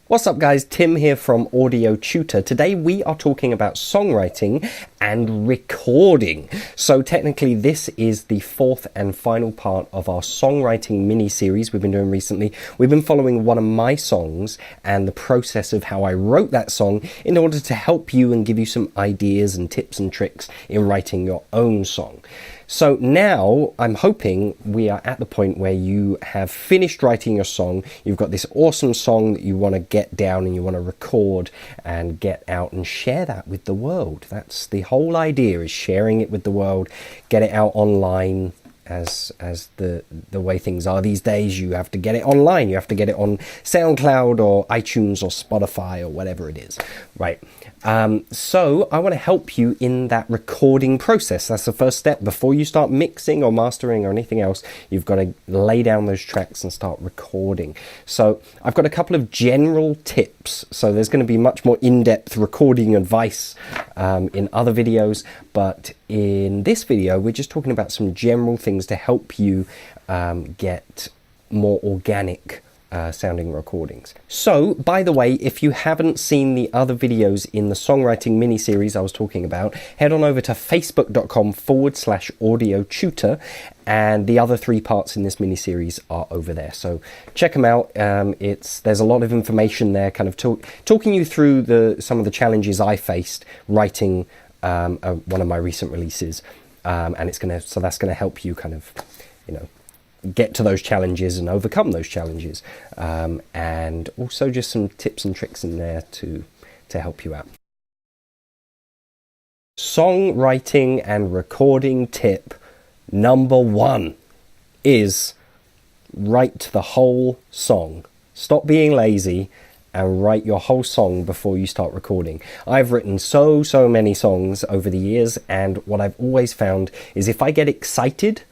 What's up guys, Tim here from Audio Tutor. Today we are talking about songwriting and recording. So technically this is the fourth and final part of our songwriting mini-series we've been doing recently. We've been following one of my songs and the process of how I wrote that song in order to help you and give you some ideas and tips and tricks in writing your own song. So now I'm hoping we are at the point where you have finished writing your song. You've got this awesome song that you want to get down and you want to record and get out and share that with the world. That's the whole idea, is sharing it with the world, get it out online. As the way things are these days, you have to get it online. You have to get it on SoundCloud or iTunes or Spotify or whatever it is, right? So I want to help you in that recording process. That's the first step. Before you start mixing or mastering or anything else, you've got to lay down those tracks and start recording. So I've got a couple of general tips. So there's going to be much more in-depth recording advice in other videos, but in this video we're just talking about some general things to help you get more organic sounding recordings. So, by the way, if you haven't seen the other videos in the songwriting mini-series I was talking about, head on over to facebook.com/audio tutor, and the other three parts in this mini-series are over there. So check them out. There's a lot of information there, kind of talking you through some of the challenges I faced writing one of my recent releases, and that's gonna help you kind of, get to those challenges and overcome those challenges, and also just some tips and tricks in there to help you out. Songwriting and recording tip number 1 is write the whole song. Stop being lazy and write your whole song before you start recording. I've written so many songs over the years, and what I've always found is if I get excited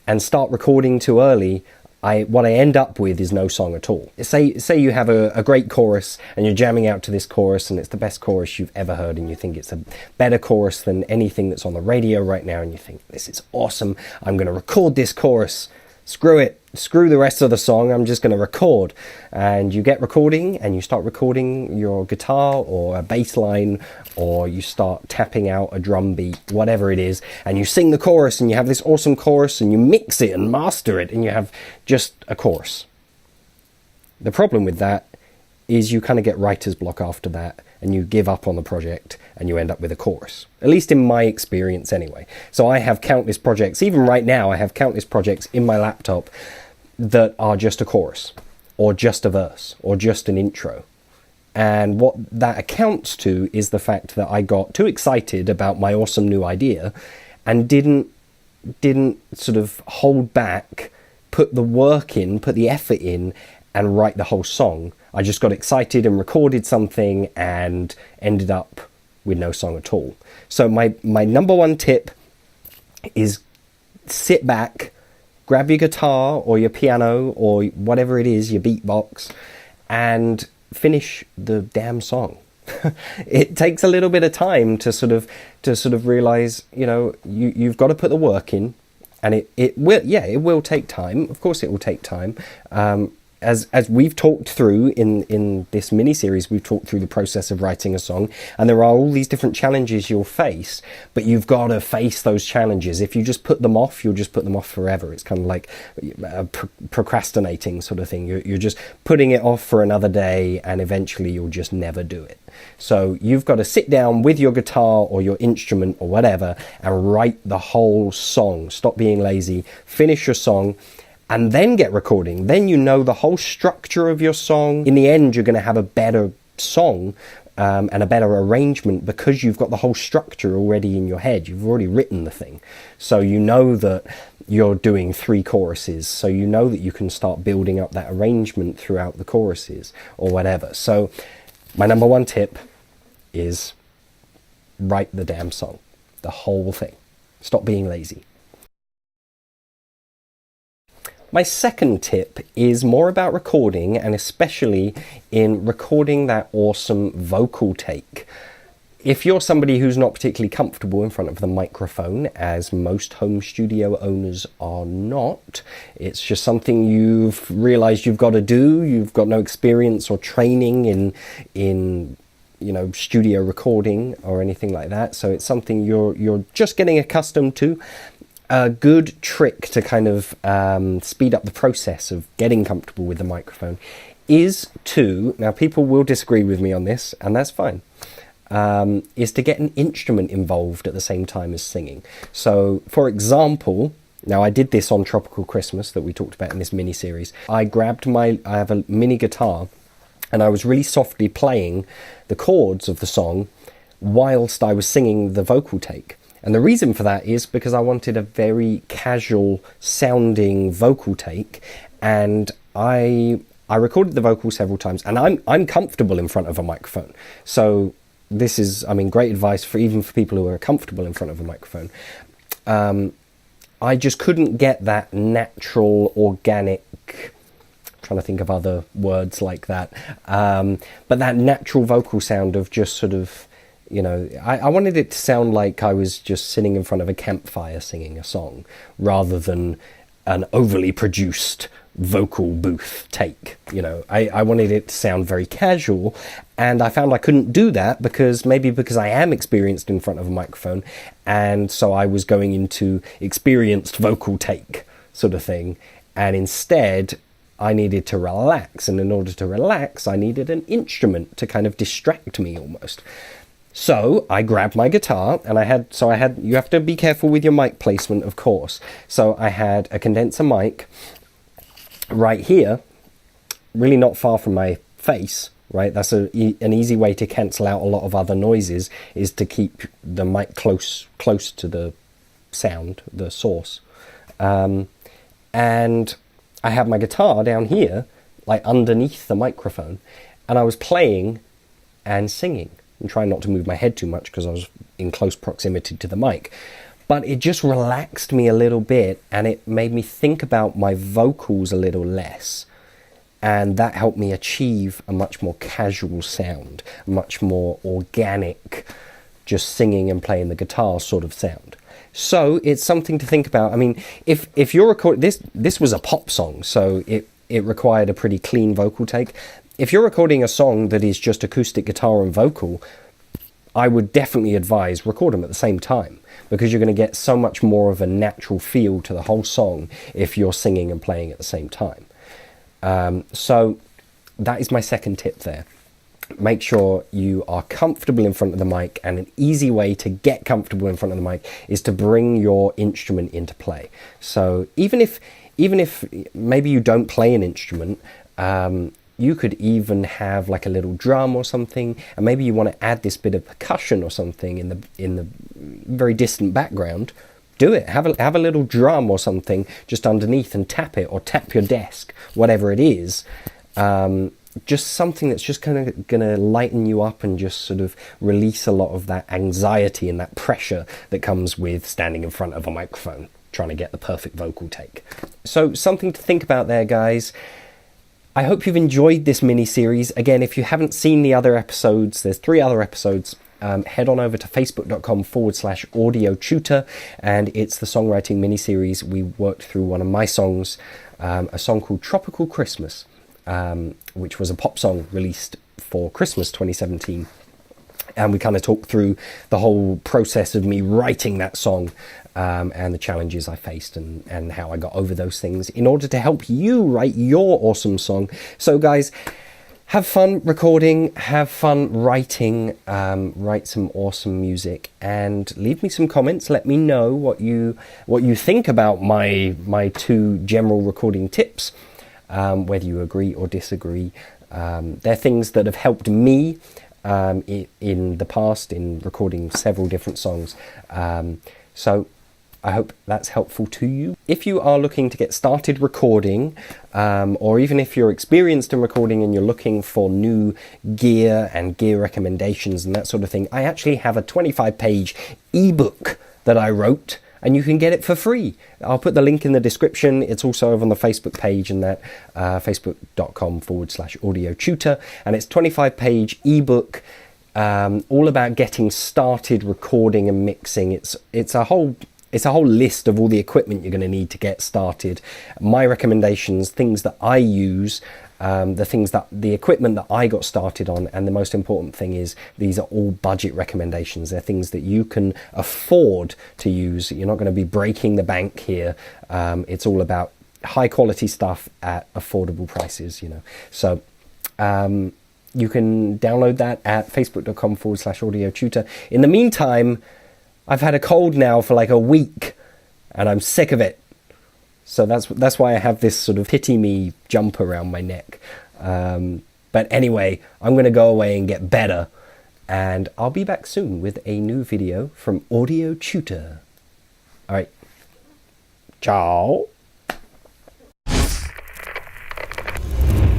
and start recording too early, what I end up with is no song at all. Say you have a great chorus and you're jamming out to this chorus and it's the best chorus you've ever heard and you think it's a better chorus than anything that's on the radio right now, and you think, this is awesome, I'm going to record this chorus. Screw it, screw the rest of the song, I'm just going to record. And you get recording and you start recording your guitar or a bass line, or you start tapping out a drum beat, whatever it is, and you sing the chorus and you have this awesome chorus and you mix it and master it and you have just a chorus. The problem with that is you kind of get writer's block after that and you give up on the project and you end up with a chorus. At least in my experience anyway. So I have countless projects, even right now I have countless projects in my laptop that are just a chorus or just a verse or just an intro. And what that accounts to is the fact that I got too excited about my awesome new idea and didn't sort of hold back, put the work in, put the effort in, and write the whole song. I just got excited and recorded something and ended up with no song at all. So my number 1 tip is sit back, grab your guitar or your piano or whatever it is, your beatbox, and finish the damn song. It takes a little bit of time to sort of realize, you've got to put the work in, and it will take time. Of course it will take time. As we've talked through in this mini-series, we've talked through the process of writing a song, and there are all these different challenges you'll face, but you've got to face those challenges. If you just put them off, you'll just put them off forever. It's kind of like procrastinating sort of thing. You're just putting it off for another day, and eventually you'll just never do it. So you've got to sit down with your guitar or your instrument or whatever and write the whole song. Stop being lazy, finish your song, and then get recording. Then you know the whole structure of your song. In the end, you're going to have a better song and a better arrangement because you've got the whole structure already in your head. You've already written the thing. So you know that you're doing 3 choruses. So you know that you can start building up that arrangement throughout the choruses or whatever. So my number 1 tip is write the damn song. The whole thing. Stop being lazy. My second tip is more about recording, and especially in recording that awesome vocal take. If you're somebody who's not particularly comfortable in front of the microphone, as most home studio owners are not, it's just something you've realized you've got to do, you've got no experience or training in studio recording or anything like that, so it's something you're just getting accustomed to, a good trick to kind of speed up the process of getting comfortable with the microphone is to, now people will disagree with me on this, and that's fine, is to get an instrument involved at the same time as singing. So, for example, now I did this on Tropical Christmas that we talked about in this mini-series. I have a mini guitar, and I was really softly playing the chords of the song whilst I was singing the vocal take. And the reason for that is because I wanted a very casual sounding vocal take, and I recorded the vocals several times, and I'm comfortable in front of a microphone. So this is, great advice for even for people who are comfortable in front of a microphone. I just couldn't get that natural, organic, I'm trying to think of other words like that, but that natural vocal sound of just sort of, I wanted it to sound like I was just sitting in front of a campfire singing a song, rather than an overly produced vocal booth take. I wanted it to sound very casual, and I found I couldn't do that because I am experienced in front of a microphone, and so I was going into experienced vocal take sort of thing, and instead I needed to relax, and in order to relax I needed an instrument to kind of distract me almost. So I grabbed my guitar, and you have to be careful with your mic placement, of course. So I had a condenser mic right here, really not far from my face, right? That's an easy way to cancel out a lot of other noises, is to keep the mic close to the sound, the source. And I have my guitar down here, like underneath the microphone, and I was playing and singing. I'm trying not to move my head too much because I was in close proximity to the mic. But it just relaxed me a little bit, and it made me think about my vocals a little less. And that helped me achieve a much more casual sound, much more organic, just singing and playing the guitar sort of sound. So it's something to think about. If you're recording, this was a pop song, so it required a pretty clean vocal take. If you're recording a song that is just acoustic guitar and vocal, I would definitely advise record them at the same time, because you're going to get so much more of a natural feel to the whole song if you're singing and playing at the same time. So that is my second tip there. Make sure you are comfortable in front of the mic, and an easy way to get comfortable in front of the mic is to bring your instrument into play. So even if maybe you don't play an instrument, you could even have like a little drum or something, and maybe you want to add this bit of percussion or something in the very distant background. Do it. Have a little drum or something just underneath, and tap it, or tap your desk, whatever it is. Just something that's just kind of going to lighten you up and just sort of release a lot of that anxiety and that pressure that comes with standing in front of a microphone, trying to get the perfect vocal take. So something to think about there, guys. I hope you've enjoyed this mini-series. Again, if you haven't seen the other episodes, there's 3 other episodes. Head on over to facebook.com/audio tutor, and it's the songwriting mini-series. We worked through one of my songs, a song called Tropical Christmas, which was a pop song released for Christmas 2017. And we kind of talked through the whole process of me writing that song, and the challenges I faced, and how I got over those things in order to help you write your awesome song. So guys, have fun recording, have fun writing, write some awesome music, and leave me some comments. Let me know what you think about my 2 general recording tips, whether you agree or disagree. They're things that have helped me in the past in recording several different songs. So I hope that's helpful to you. If you are looking to get started recording, or even if you're experienced in recording and you're looking for new gear and gear recommendations and that sort of thing, I actually have a 25-page ebook that I wrote, and you can get it for free. I'll put the link in the description. It's also over on the Facebook page, and that facebook.com/audio tutor, and it's 25-page ebook all about getting started recording and mixing. It's a whole list of all the equipment you're going to need to get started. My recommendations, things that I use, the equipment that I got started on, and the most important thing is these are all budget recommendations. They're things that you can afford to use. You're not going to be breaking the bank here. It's all about high quality stuff at affordable prices, you know. So you can download that at facebook.com/audio tutor. In the meantime, I've had a cold now for like a week and I'm sick of it. So that's why I have this sort of pity me jump around my neck. But anyway, I'm going to go away and get better. And I'll be back soon with a new video from Audio Tutor. All right. Ciao.